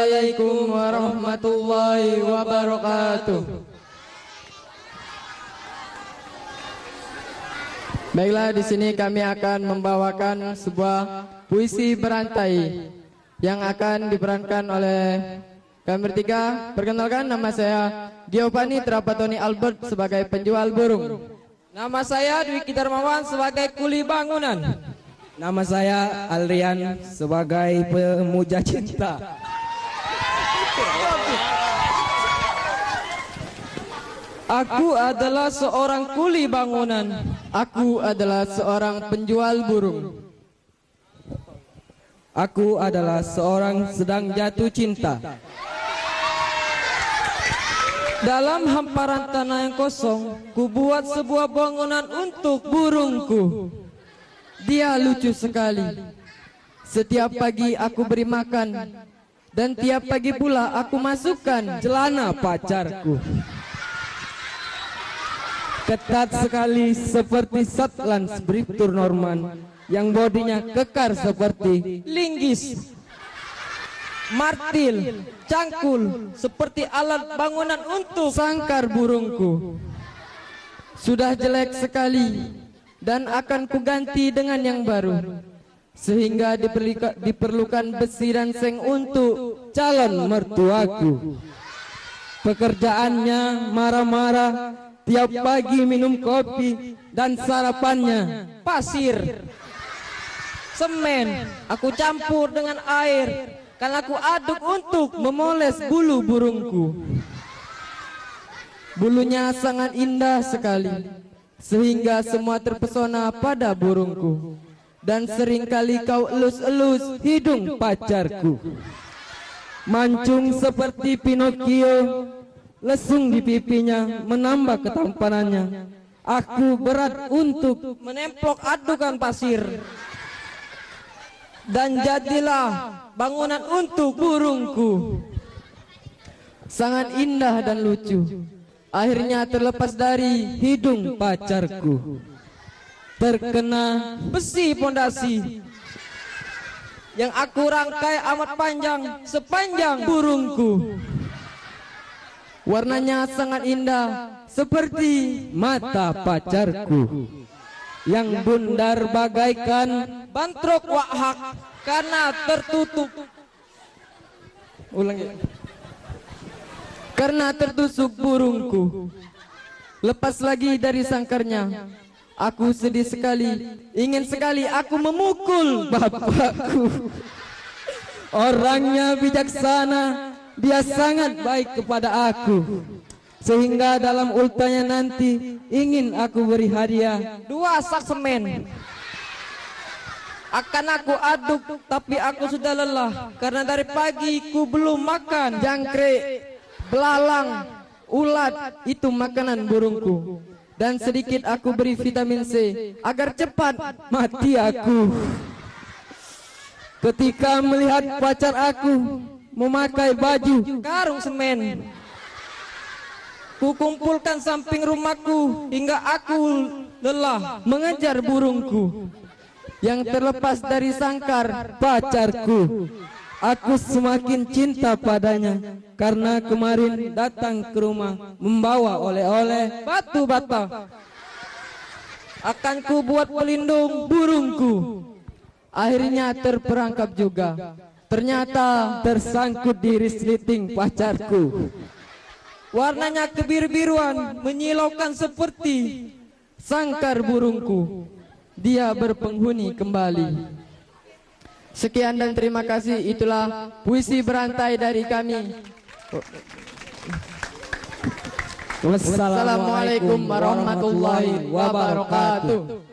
Assalamualaikum warahmatullahi wabarakatuh. Baiklah, di sini kami akan membawakan sebuah puisi berantai yang akan diperankan oleh kami bertiga. Perkenalkan, nama saya Giovanni Trapatoni Albert sebagai penjual burung. Nama saya Dwi Darmawan sebagai kuli bangunan. Nama saya Alrian sebagai pemuja cinta. Aku adalah seorang kuli bangunan. Aku adalah seorang penjual burung. Aku adalah seorang sedang jatuh cinta. Dalam hamparan tanah yang kosong, ku buat sebuah bangunan untuk burungku. Dia lucu sekali. Setiap pagi aku beri makan, dan tiap pagi pula aku masukkan Celana pacarku ketat sekali seperti Shetland Briptur Norman yang bodinya kekar seperti Linggis, martil, cangkul seperti alat bangunan untuk sangkar burungku. Sudah jelek sekali dan akan kuganti dengan yang baru, sehingga diperlukan besi dan seng untuk calon mertuaku. Pekerjaannya marah-marah, tiap pagi minum kopi, dan sarapannya pasir, semen. Aku campur dengan air, kan aku aduk untuk memoles bulu burungku. Bulunya sangat indah sekali, sehingga semua terpesona pada burungku. Dan seringkali kau elus-elus hidung pacarku. mancung seperti Pinocchio, lesung di pipinya menambah ketampanannya. Aku berat untuk menemplok adukan pasir, dan jadilah bangunan untuk burungku. Sangat indah dan lucu. Akhirnya terlepas dari hidung pacarku, terkena besi pondasi yang aku rangkai amat panjang sepanjang burungku. Warnanya sangat indah seperti mata pacarku yang bundar bagaikan bantrok wahak karena tertutup. Ulangi. Karena tertusuk burungku. Lepas lagi dari sangkarnya, aku sedih sekali. Ingin sekali aku memukul bapakku. Orangnya bijaksana, dia sangat baik kepada aku, sehingga dalam ultahnya nanti ingin aku beri hadiah 2 sak semen. Akan aku aduk, tapi aku sudah lelah karena dari pagi ku belum makan. Jangkrik, belalang, ulat, itu makanan burungku. Dan sedikit aku beri vitamin C agar cepat mati aku. Ketika melihat pacar aku memakai baju karung semen, ku kumpulkan samping rumahku hingga aku lelah mengejar burungku yang terlepas dari sangkar pacarku. Aku semakin cinta padanya karena kemarin datang ke rumah membawa oleh-oleh batu bata. Akan ku buat pelindung burungku. Akhirnya terperangkap juga. Ternyata tersangkut di resleting pacarku. Warnanya kebiru-biruan menyilaukan seperti sangkar burungku. Dia berpenghuni kembali. Sekian dan terima kasih. Itulah puisi berantai dari kami. Wassalamualaikum warahmatullahi wabarakatuh.